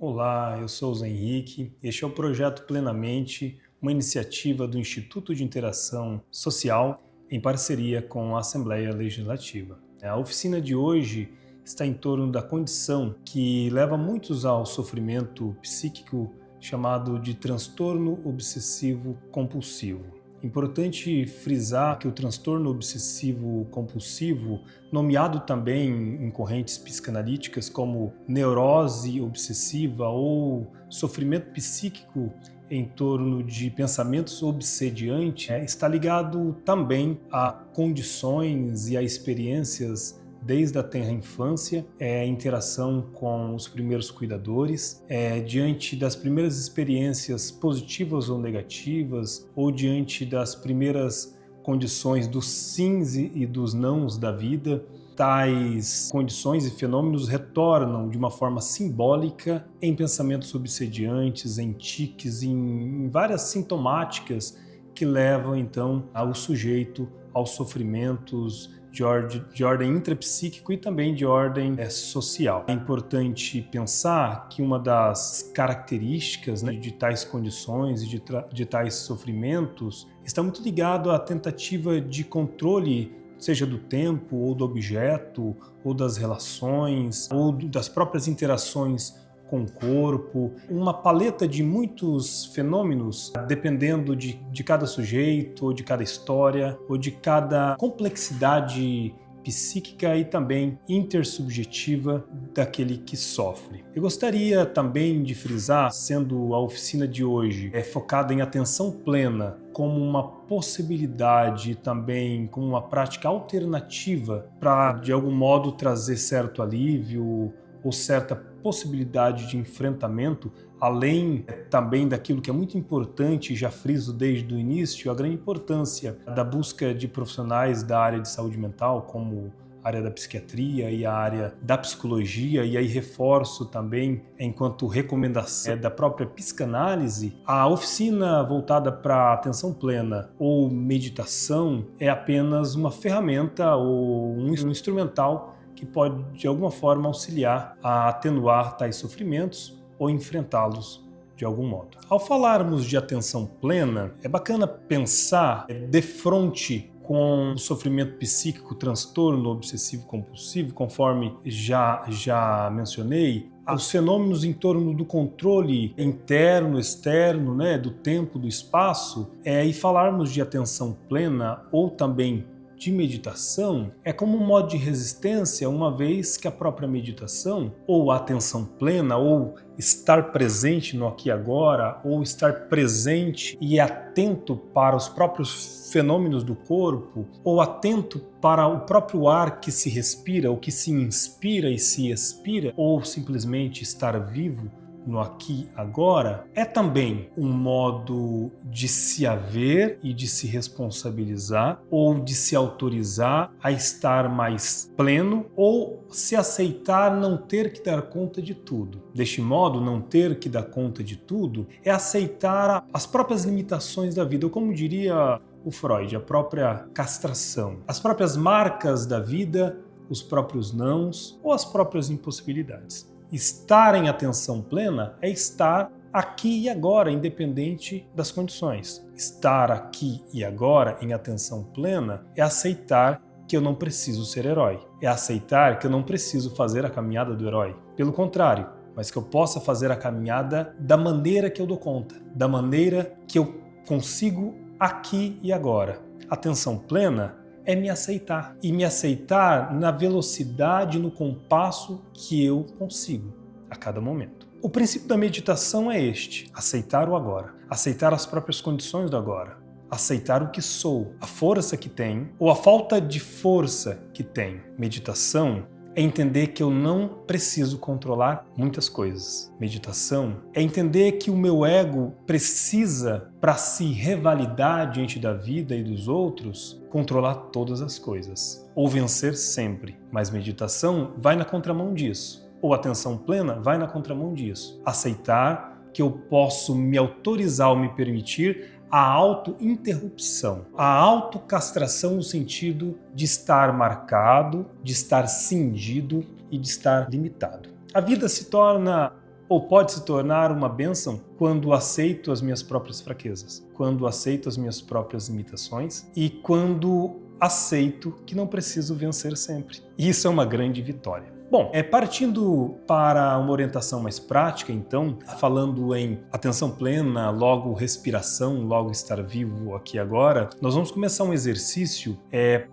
Olá, eu sou o Zé Henrique. Este é o Projeto Plenamente, uma iniciativa do Instituto de Interação Social em parceria com a Assembleia Legislativa. A oficina de hoje está em torno da condição que leva muitos ao sofrimento psíquico chamado de transtorno obsessivo compulsivo. Importante frisar que o transtorno obsessivo compulsivo, nomeado também em correntes psicanalíticas como neurose obsessiva ou sofrimento psíquico em torno de pensamentos obsediantes, está ligado também a condições e a experiências desde a tenra infância, interação com os primeiros cuidadores, diante das primeiras experiências positivas ou negativas, ou diante das primeiras condições dos sims e dos nãos da vida. Tais condições e fenômenos retornam de uma forma simbólica em pensamentos obsediantes, em tiques, em várias sintomáticas que levam então ao sujeito aos sofrimentos de ordem intrapsíquico e também de ordem social. É importante pensar que uma das características de tais condições e de tais sofrimentos está muito ligado à tentativa de controle, seja do tempo, ou do objeto, ou das relações, ou das próprias interações com o corpo, uma paleta de muitos fenômenos, dependendo de cada sujeito, ou de cada história, ou de cada complexidade psíquica e também intersubjetiva daquele que sofre. Eu gostaria também de frisar, sendo a oficina de hoje focada em atenção plena como uma possibilidade também, como uma prática alternativa para, de algum modo, trazer certo alívio ou certa possibilidade de enfrentamento, além também daquilo que é muito importante, já friso desde o início, a grande importância da busca de profissionais da área de saúde mental, como a área da psiquiatria e a área da psicologia, e aí reforço também, enquanto recomendação da própria psicanálise, a oficina voltada para a atenção plena ou meditação é apenas uma ferramenta ou um instrumental que pode, de alguma forma, auxiliar a atenuar tais sofrimentos ou enfrentá-los de algum modo. Ao falarmos de atenção plena, é bacana pensar de frente com o sofrimento psíquico, transtorno obsessivo-compulsivo, conforme já mencionei, os fenômenos em torno do controle interno, externo, do tempo, do espaço, e falarmos de atenção plena ou também de meditação é como um modo de resistência, uma vez que a própria meditação, ou a atenção plena, ou estar presente no aqui e agora, ou estar presente e atento para os próprios fenômenos do corpo, ou atento para o próprio ar que se respira, ou que se inspira e se expira, ou simplesmente estar vivo no aqui e agora, é também um modo de se haver e de se responsabilizar ou de se autorizar a estar mais pleno ou se aceitar não ter que dar conta de tudo. Deste modo, não ter que dar conta de tudo é aceitar as próprias limitações da vida, ou como diria o Freud, a própria castração, as próprias marcas da vida, os próprios nãos ou as próprias impossibilidades. Estar em atenção plena é estar aqui e agora, independente das condições. Estar aqui e agora em atenção plena é aceitar que eu não preciso ser herói. É aceitar que eu não preciso fazer a caminhada do herói. Pelo contrário, mas que eu possa fazer a caminhada da maneira que eu dou conta, da maneira que eu consigo aqui e agora. Atenção plena é me aceitar. E me aceitar na velocidade, no compasso que eu consigo a cada momento. O princípio da meditação é este: aceitar o agora, aceitar as próprias condições do agora, aceitar o que sou, a força que tenho ou a falta de força que tenho. Meditação é entender que eu não preciso controlar muitas coisas. Meditação é entender que o meu ego precisa, para se revalidar diante da vida e dos outros, controlar todas as coisas, ou vencer sempre. Mas meditação vai na contramão disso, ou atenção plena vai na contramão disso. Aceitar que eu posso me autorizar ou me permitir a auto-interrupção, a autocastração no sentido de estar marcado, de estar cingido e de estar limitado. A vida se torna ou pode se tornar uma bênção quando aceito as minhas próprias fraquezas, quando aceito as minhas próprias limitações e quando aceito que não preciso vencer sempre. Isso é uma grande vitória. Bom, partindo para uma orientação mais prática, então, falando em atenção plena, logo respiração, logo estar vivo aqui e agora, nós vamos começar um exercício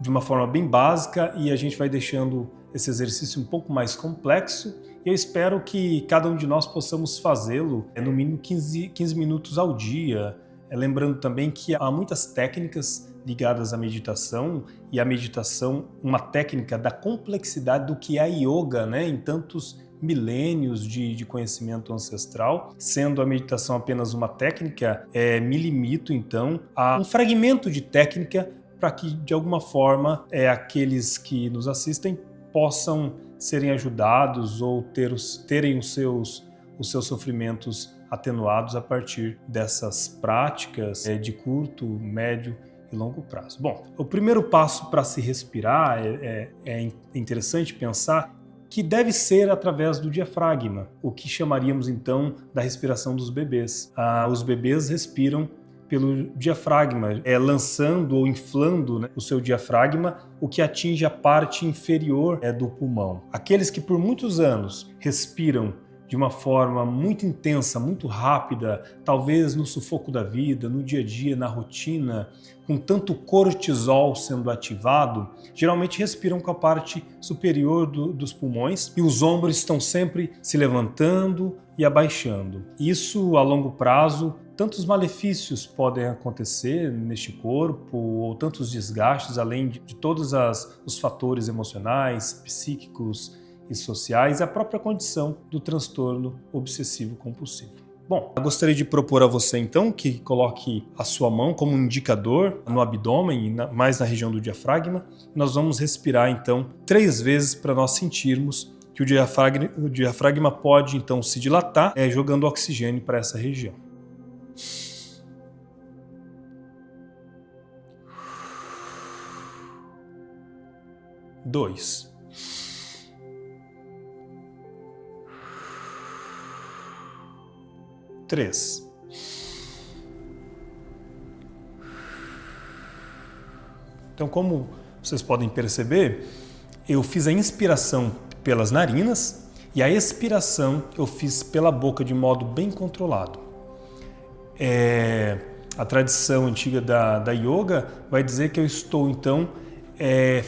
de uma forma bem básica e a gente vai deixando esse exercício um pouco mais complexo. Eu espero que cada um de nós possamos fazê-lo no mínimo 15 minutos ao dia. Lembrando também que há muitas técnicas ligadas à meditação, e a meditação, uma técnica da complexidade do que é a yoga, né, em tantos milênios de conhecimento ancestral. Sendo a meditação apenas uma técnica, me limito então a um fragmento de técnica para que, de alguma forma, aqueles que nos assistem possam serem ajudados ou terem os seus sofrimentos atenuados a partir dessas práticas de curto, médio e longo prazo. Bom, o primeiro passo para se respirar é interessante pensar que deve ser através do diafragma, o que chamaríamos então da respiração dos bebês. Os bebês respiram pelo diafragma, lançando ou inflando, né, o seu diafragma, o que atinge a parte inferior do pulmão. Aqueles que por muitos anos respiram de uma forma muito intensa, muito rápida, talvez no sufoco da vida, no dia a dia, na rotina, com tanto cortisol sendo ativado, geralmente respiram com a parte superior dos pulmões e os ombros estão sempre se levantando e abaixando. Isso, a longo prazo, tantos malefícios podem acontecer neste corpo, ou tantos desgastes, além de todos os fatores emocionais, psíquicos e sociais, e a própria condição do transtorno obsessivo-compulsivo. Bom, eu gostaria de propor a você então que coloque a sua mão como um indicador no abdômen, mais na região do diafragma. Nós vamos respirar então 3 vezes para nós sentirmos que o diafragma pode então se dilatar, jogando oxigênio para essa região. 2. 3. Então, como vocês podem perceber, eu fiz a inspiração pelas narinas e a expiração eu fiz pela boca de modo bem controlado. A tradição antiga da yoga vai dizer que eu estou, então,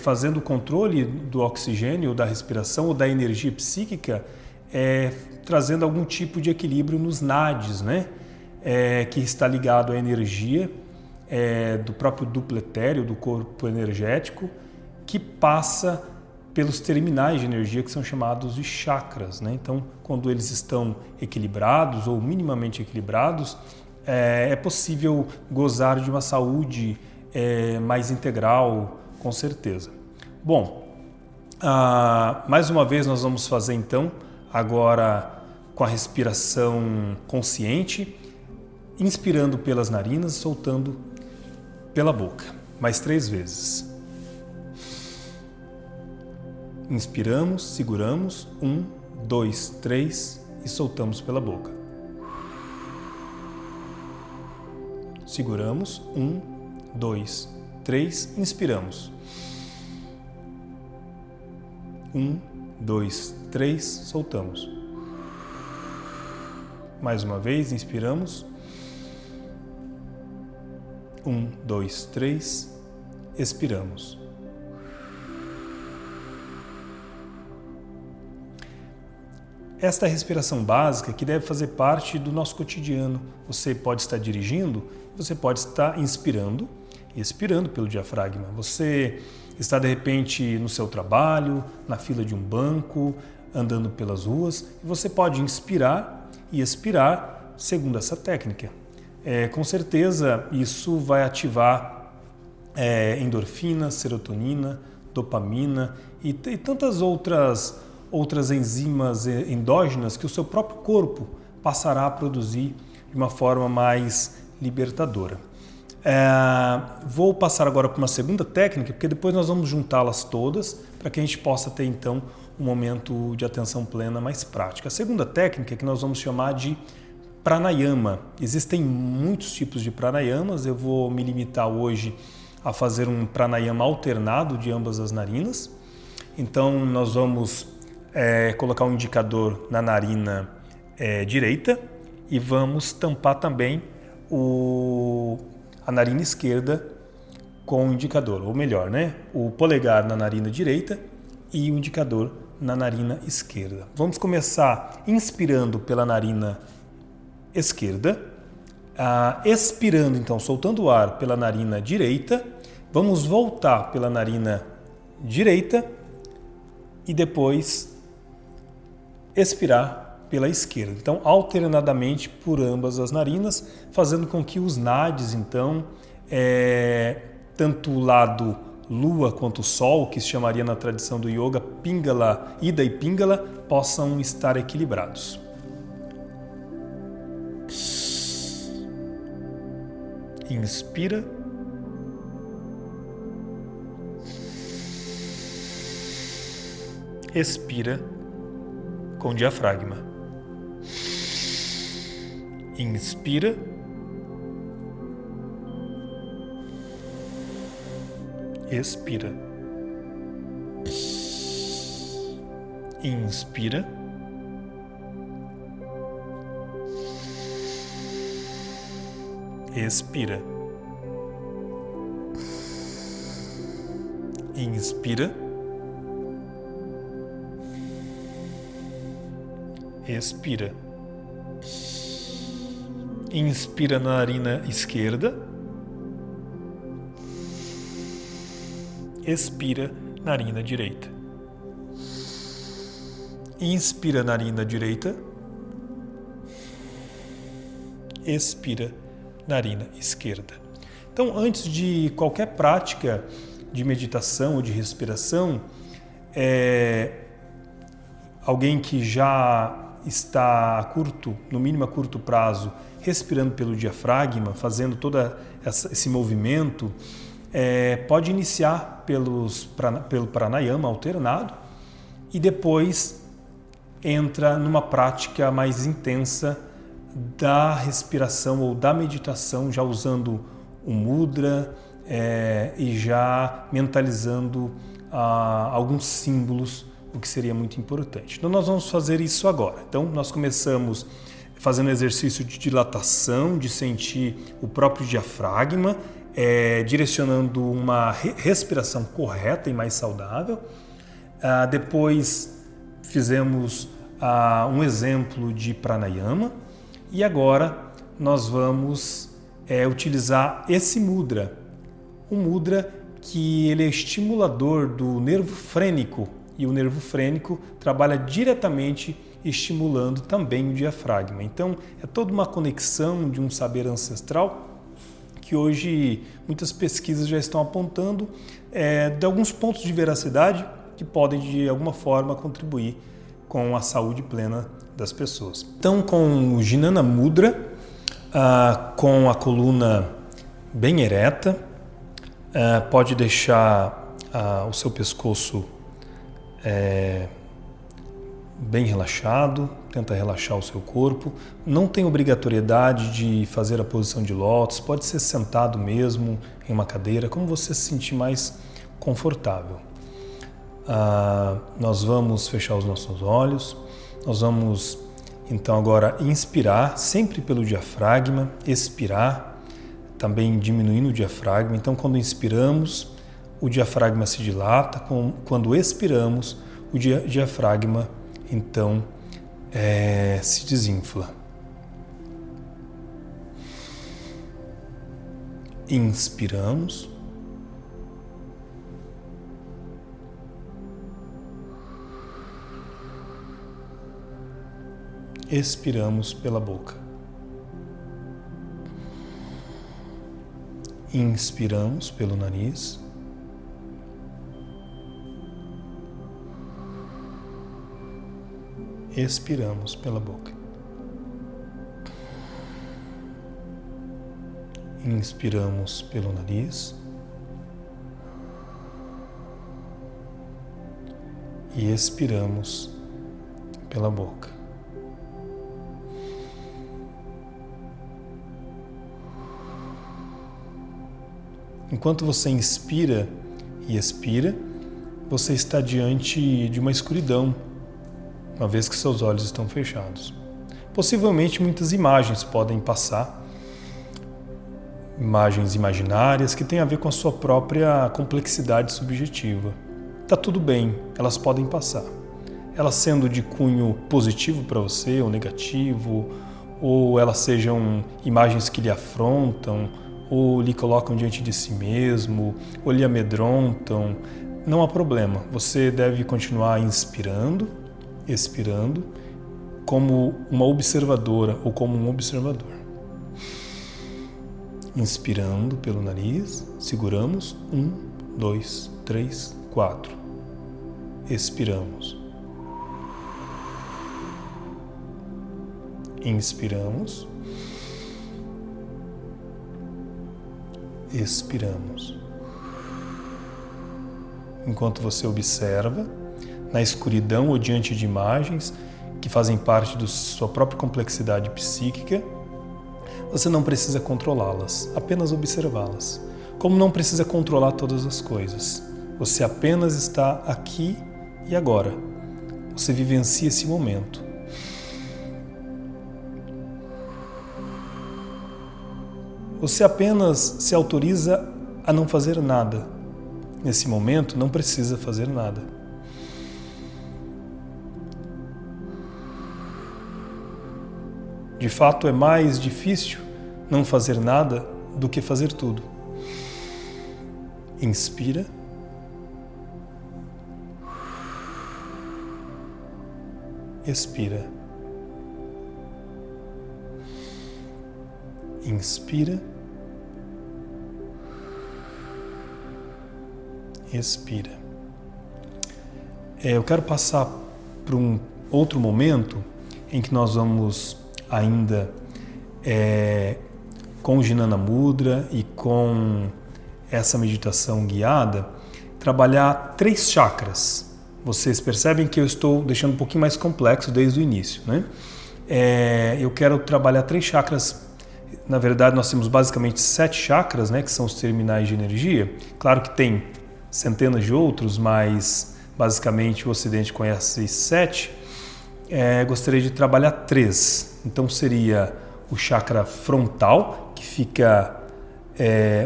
fazendo o controle do oxigênio, da respiração ou da energia psíquica, trazendo algum tipo de equilíbrio nos nadis, né? Que está ligado à energia do próprio duplo etéreo, do corpo energético, que passa pelos terminais de energia que são chamados de chakras, né? Então, quando eles estão equilibrados ou minimamente equilibrados, é possível gozar de uma saúde mais integral, com certeza. Bom, mais uma vez nós vamos fazer então, agora com a respiração consciente, inspirando pelas narinas, soltando pela boca. Mais 3 vezes. Inspiramos, seguramos, 1, 2, 3 e soltamos pela boca. Seguramos, 1, 2, 3, inspiramos. 1, 2, 3, soltamos. Mais uma vez, inspiramos. 1, 2, 3, expiramos. Esta é a respiração básica que deve fazer parte do nosso cotidiano. Você pode estar dirigindo, você pode estar inspirando e expirando pelo diafragma. Você está de repente no seu trabalho, na fila de um banco, andando pelas ruas, e você pode inspirar e expirar segundo essa técnica. Com certeza isso vai ativar endorfina, serotonina, dopamina e tantas outras enzimas endógenas que o seu próprio corpo passará a produzir de uma forma mais libertadora. Vou passar agora para uma segunda técnica, porque depois nós vamos juntá-las todas para que a gente possa ter então um momento de atenção plena mais prática. A segunda técnica é que nós vamos chamar de pranayama. Existem muitos tipos de pranayamas, eu vou me limitar hoje a fazer um pranayama alternado de ambas as narinas. Então nós vamos colocar um indicador na narina direita e vamos tampar também a narina esquerda com o indicador, ou melhor, o polegar na narina direita e o indicador na narina esquerda. Vamos começar inspirando pela narina esquerda, expirando, então, soltando o ar pela narina direita, vamos voltar pela narina direita e depois expirar pela esquerda. Então, alternadamente por ambas as narinas, fazendo com que os nadis, então, tanto o lado Lua quanto o Sol, que se chamaria na tradição do Yoga Pingala, Ida e Pingala, possam estar equilibrados. Inspira. Expira com o diafragma. Inspira. Expira. Inspira. Expira. Inspira. Expira. Inspira na narina esquerda. Expira narina direita. Inspira narina direita. Expira narina esquerda. Então, antes de qualquer prática de meditação ou de respiração, alguém que já está a curto, no mínimo a curto prazo, respirando pelo diafragma, fazendo todo esse movimento, pode iniciar pelo pranayama alternado e depois entra numa prática mais intensa da respiração ou da meditação, já usando o mudra e já mentalizando alguns símbolos, o que seria muito importante. Então nós vamos fazer isso agora. Então nós começamos fazendo exercício de dilatação, de sentir o próprio diafragma, direcionando uma respiração correta e mais saudável. Depois fizemos um exemplo de pranayama e agora nós vamos utilizar esse mudra, um mudra que ele é estimulador do nervo frênico e o nervo frênico trabalha diretamente estimulando também o diafragma. Então é toda uma conexão de um saber ancestral que hoje muitas pesquisas já estão apontando de alguns pontos de veracidade que podem de alguma forma contribuir com a saúde plena das pessoas. Então, com o Jnana Mudra, com a coluna bem ereta, pode deixar o seu pescoço bem relaxado, tenta relaxar o seu corpo. Não tem obrigatoriedade de fazer a posição de lótus, pode ser sentado mesmo em uma cadeira, como você se sentir mais confortável. Nós vamos fechar os nossos olhos, nós vamos então agora inspirar sempre pelo diafragma, expirar também diminuindo o diafragma. Então quando inspiramos, o diafragma se dilata, quando expiramos, o diafragma então se desinfla. Inspiramos. Expiramos pela boca. Inspiramos pelo nariz. Expiramos pela boca. Inspiramos pelo nariz. e expiramos pela boca. Enquanto você inspira e expira, você está diante de uma escuridão, uma vez que seus olhos estão fechados. Possivelmente muitas imagens podem passar, imagens imaginárias que têm a ver com a sua própria complexidade subjetiva. Tá tudo bem, elas podem passar. Elas sendo de cunho positivo para você ou negativo, ou elas sejam imagens que lhe afrontam, ou lhe colocam diante de si mesmo, ou lhe amedrontam, não há problema. Você deve continuar inspirando, expirando, como uma observadora ou como um observador. Inspirando pelo nariz, seguramos, 1, 2, 3, 4. Expiramos. Inspiramos. Expiramos. Enquanto você observa, na escuridão ou diante de imagens que fazem parte da sua própria complexidade psíquica, você não precisa controlá-las, apenas observá-las. Como não precisa controlar todas as coisas, você apenas está aqui e agora. Você vivencia esse momento. Você apenas se autoriza a não fazer nada. Nesse momento, não precisa fazer nada. De fato, é mais difícil não fazer nada do que fazer tudo. Inspira. Expira. Inspira. Expira. Eu quero passar para um outro momento em que nós vamos ainda com o Jnana Mudra e com essa meditação guiada, trabalhar 3 chakras. Vocês percebem que eu estou deixando um pouquinho mais complexo desde o início, né? Eu quero trabalhar 3 chakras. Na verdade, nós temos basicamente 7 chakras, né, que são os terminais de energia. Claro que tem centenas de outros, mas basicamente o Ocidente conhece 7. Gostaria de trabalhar 3. Então seria o chakra frontal, que fica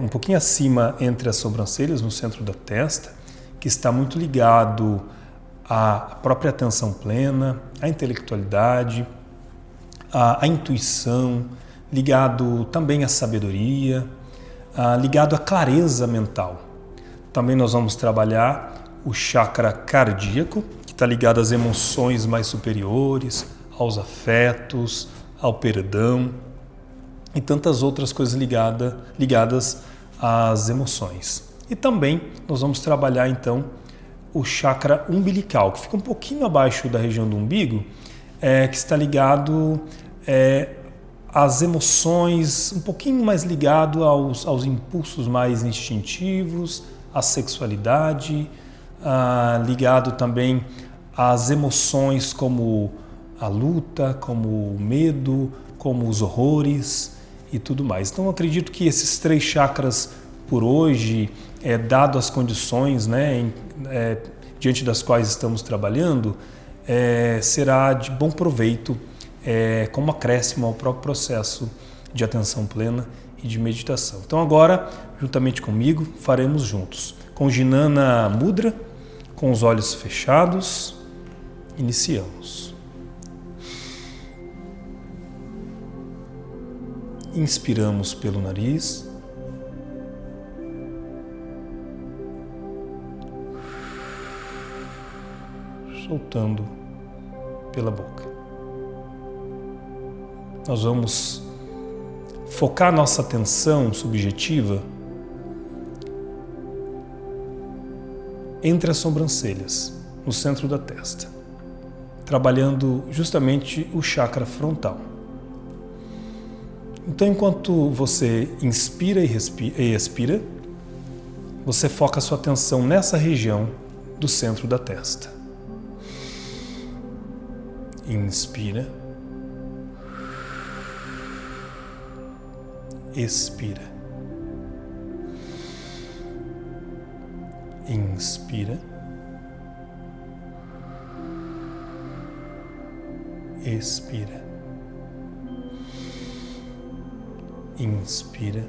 um pouquinho acima entre as sobrancelhas, no centro da testa, que está muito ligado à própria atenção plena, à intelectualidade, à intuição, ligado também à sabedoria, ligado à clareza mental. Também nós vamos trabalhar o chakra cardíaco, que está ligado às emoções mais superiores, aos afetos, ao perdão e tantas outras coisas ligadas às emoções. E também nós vamos trabalhar então o chakra umbilical, que fica um pouquinho abaixo da região do umbigo, que está ligado às emoções, um pouquinho mais ligado aos impulsos mais instintivos, à sexualidade, ligado também às emoções como a luta, como o medo, como os horrores e tudo mais. Então eu acredito que esses 3 chakras por hoje, dado as condições, né, diante das quais estamos trabalhando, será de bom proveito como acréscimo ao próprio processo de atenção plena e de meditação. Então agora, juntamente comigo, faremos juntos. Com Jnana Mudra, com os olhos fechados, iniciamos. Inspiramos pelo nariz. Soltando pela boca. Nós vamos focar nossa atenção subjetiva entre as sobrancelhas, no centro da testa, trabalhando justamente o chakra frontal. Então, enquanto você inspira e expira, você foca a sua atenção nessa região do centro da testa. Inspira. Expira. Inspira. Expira. Inspira.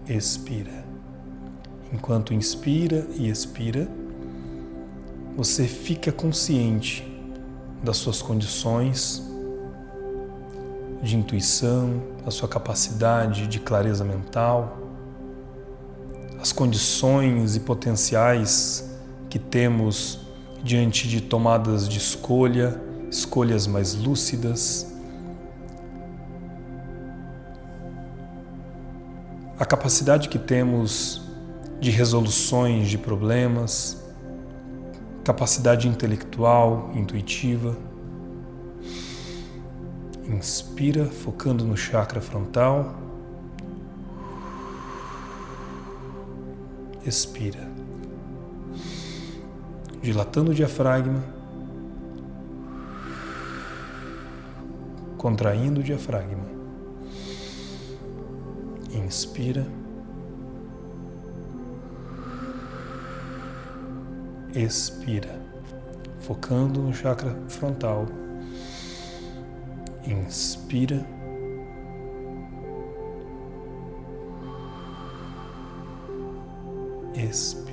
Expira. Enquanto inspira e expira, você fica consciente das suas condições de intuição, da sua capacidade de clareza mental, as condições e potenciais que temos diante de tomadas de escolha, escolhas mais lúcidas, a capacidade que temos de resoluções de problemas, capacidade intelectual, intuitiva. Inspira, focando no chakra frontal. Expira, dilatando o diafragma, contraindo o diafragma. Inspira. Expira, focando no chakra frontal. Inspira. Expira.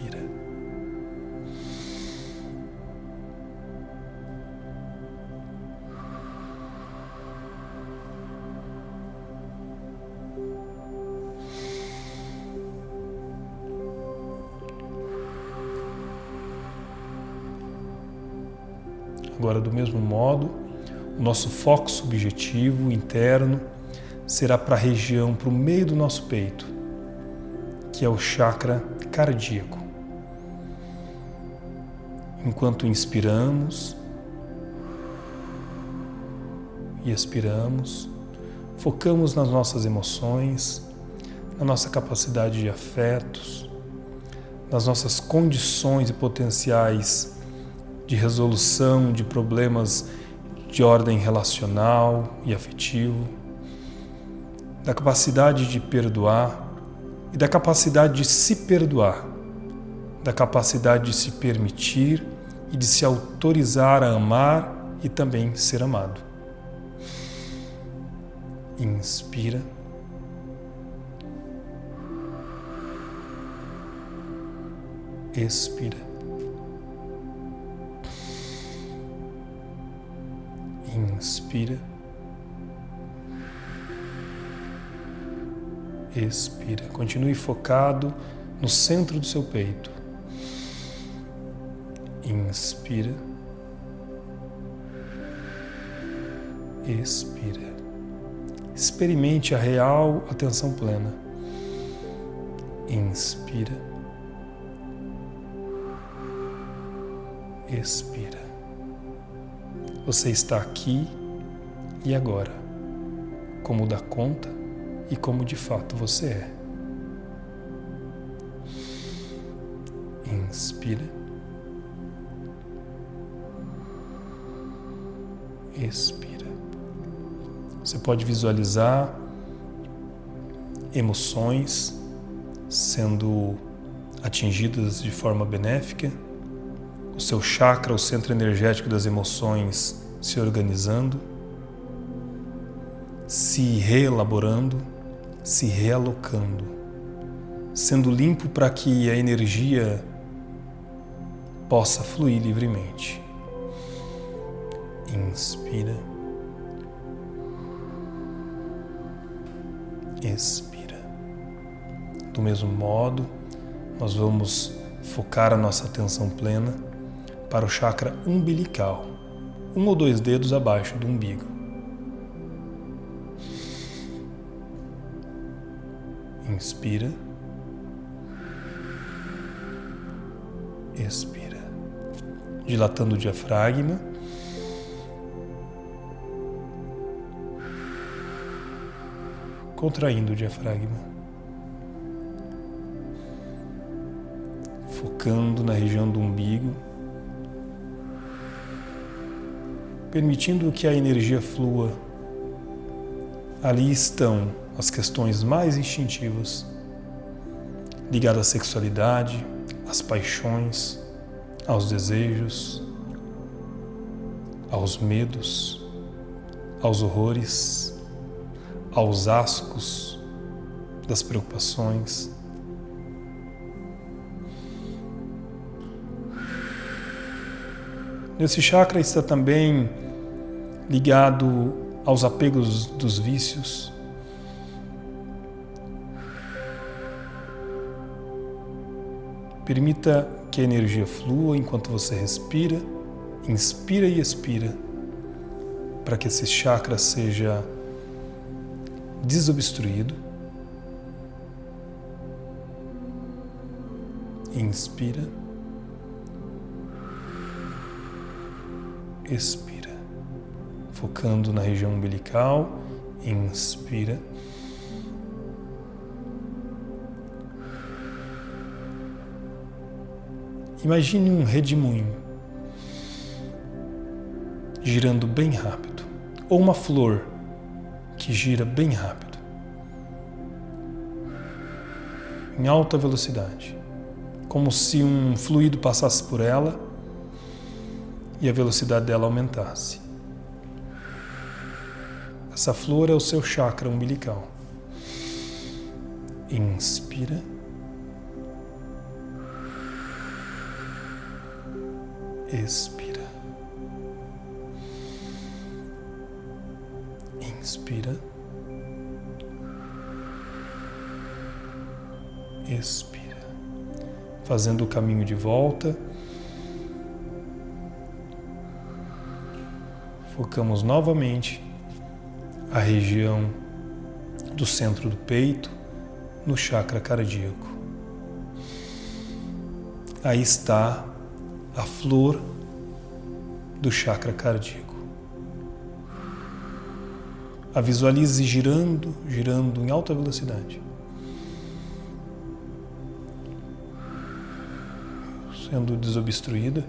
Agora, do mesmo modo, o nosso foco subjetivo interno será para a região, para o meio do nosso peito, que é o chakra cardíaco. Enquanto inspiramos e expiramos, focamos nas nossas emoções, na nossa capacidade de afetos, nas nossas condições e potenciais de resolução de problemas de ordem relacional e afetivo, da capacidade de perdoar e da capacidade de se perdoar, da capacidade de se permitir e de se autorizar a amar e também ser amado. Inspira. Expira. Inspira. Expira. Continue focado no centro do seu peito. Inspira. Expira. Experimente a real atenção plena. Inspira. Expira. Você está aqui e agora, como dá conta e como de fato você é. Inspira. Expira. Você pode visualizar emoções sendo atingidas de forma benéfica, o seu chakra, o centro energético das emoções, se organizando, se reelaborando, se realocando, sendo limpo para que a energia possa fluir livremente. Inspira. Expira. Do mesmo modo, nós vamos focar a nossa atenção plena para o chakra umbilical, 1 ou 2 dedos abaixo do umbigo. Inspira. Expira. Dilatando o diafragma. Contraindo o diafragma. focando na região do umbigo, permitindo que a energia flua. Ali estão as questões mais instintivas, ligadas à sexualidade, às paixões, aos desejos, aos medos, aos horrores, aos ascos das preocupações. Nesse chakra está também ligado aos apegos dos vícios. Permita que a energia flua enquanto você respira, inspira e expira, para que esse chakra seja desobstruído. Inspira, expira, focando na região umbilical. Inspira, imagine um redemoinho girando bem rápido, ou uma flor que gira bem rápido, em alta velocidade, como se um fluido passasse por ela e a velocidade dela aumentasse. Essa flor é o seu chakra umbilical. Inspira. Expira. Inspira. Expira. Fazendo o caminho de volta. Focamos novamente a região do centro do peito, no chakra cardíaco. Aí está a flor do chakra cardíaco. A visualize girando, girando em alta velocidade, sendo desobstruída,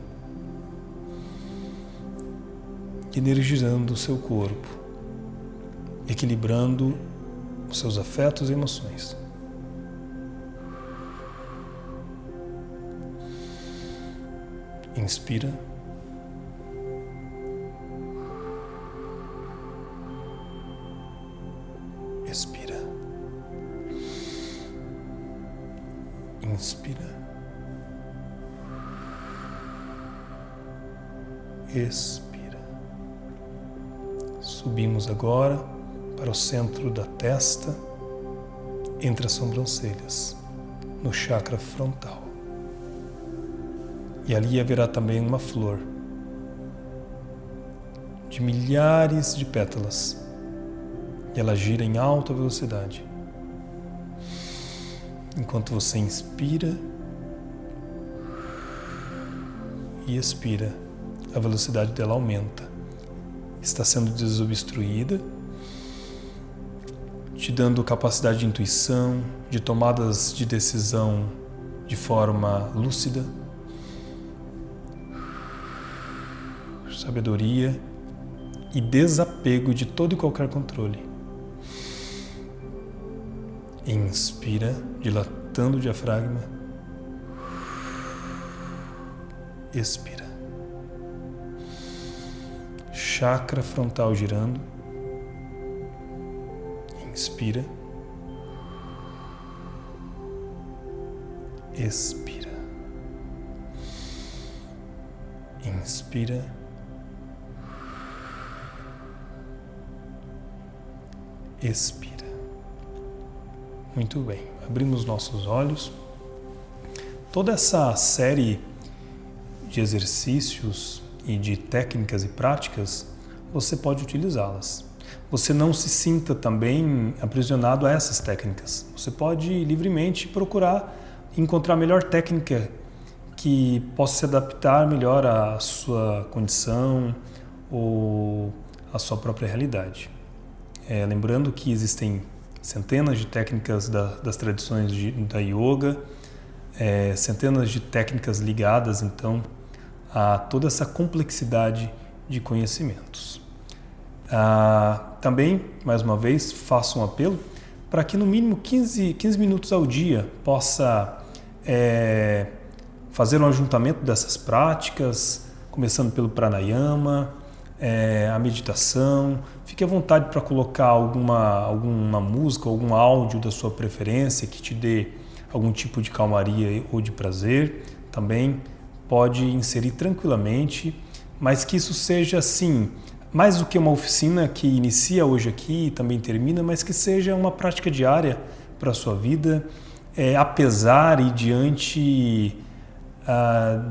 energizando o seu corpo, equilibrando os seus afetos e emoções. Inspira. Expira. Inspira. Expira. Subimos agora para o centro da testa, entre as sobrancelhas, no chakra frontal. E ali haverá também uma flor de milhares de pétalas. E ela gira em alta velocidade. Enquanto você inspira e expira, a velocidade dela aumenta. Está sendo desobstruída, te dando capacidade de intuição, de tomadas de decisão de forma lúcida, sabedoria e desapego de todo e qualquer controle. Inspira, dilatando o diafragma. Expira. Chakra frontal girando. Inspira. Expira. Inspira. Expira. Muito bem, abrimos nossos olhos. Toda essa série de exercícios e de técnicas e práticas, você pode utilizá-las. Você não se sinta também aprisionado a essas técnicas. Você pode livremente procurar encontrar a melhor técnica que possa se adaptar melhor à sua condição ou à sua própria realidade. Lembrando que existem centenas de técnicas das tradições da yoga, centenas de técnicas ligadas, então, a toda essa complexidade de conhecimentos. Também, mais uma vez, faço um apelo para que no mínimo 15 minutos ao dia possa fazer um ajuntamento dessas práticas, começando pelo pranayama, a meditação. Fique à vontade para colocar alguma música, algum áudio da sua preferência que te dê algum tipo de calmaria ou de prazer. Também pode inserir tranquilamente, mas que isso seja, assim, mais do que uma oficina que inicia hoje aqui e também termina, mas que seja uma prática diária para a sua vida, apesar e diante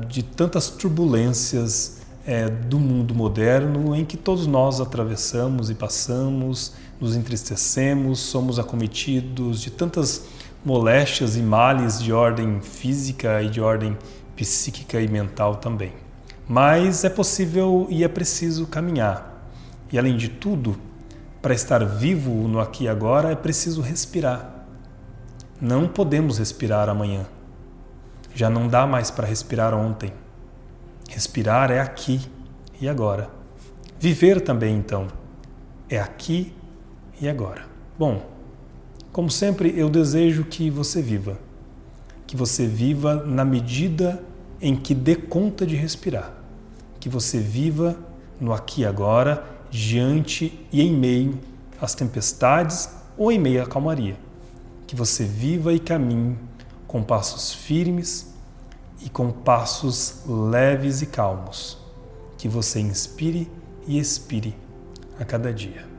de tantas turbulências do mundo moderno em que todos nós atravessamos e passamos, nos entristecemos, somos acometidos de tantas moléstias e males de ordem física e de ordem psíquica e mental também. Mas é possível e é preciso caminhar. E além de tudo, para estar vivo no aqui e agora, é preciso respirar. Não podemos respirar amanhã. Já não dá mais para respirar ontem. Respirar é aqui e agora. Viver também, então, é aqui e agora. Bom, como sempre, eu desejo que você viva. Que você viva na medida em que dê conta de respirar. Que você viva no aqui e agora, diante e em meio às tempestades ou em meio à calmaria. Que você viva e caminhe com passos firmes e com passos leves e calmos. Que você inspire e expire a cada dia.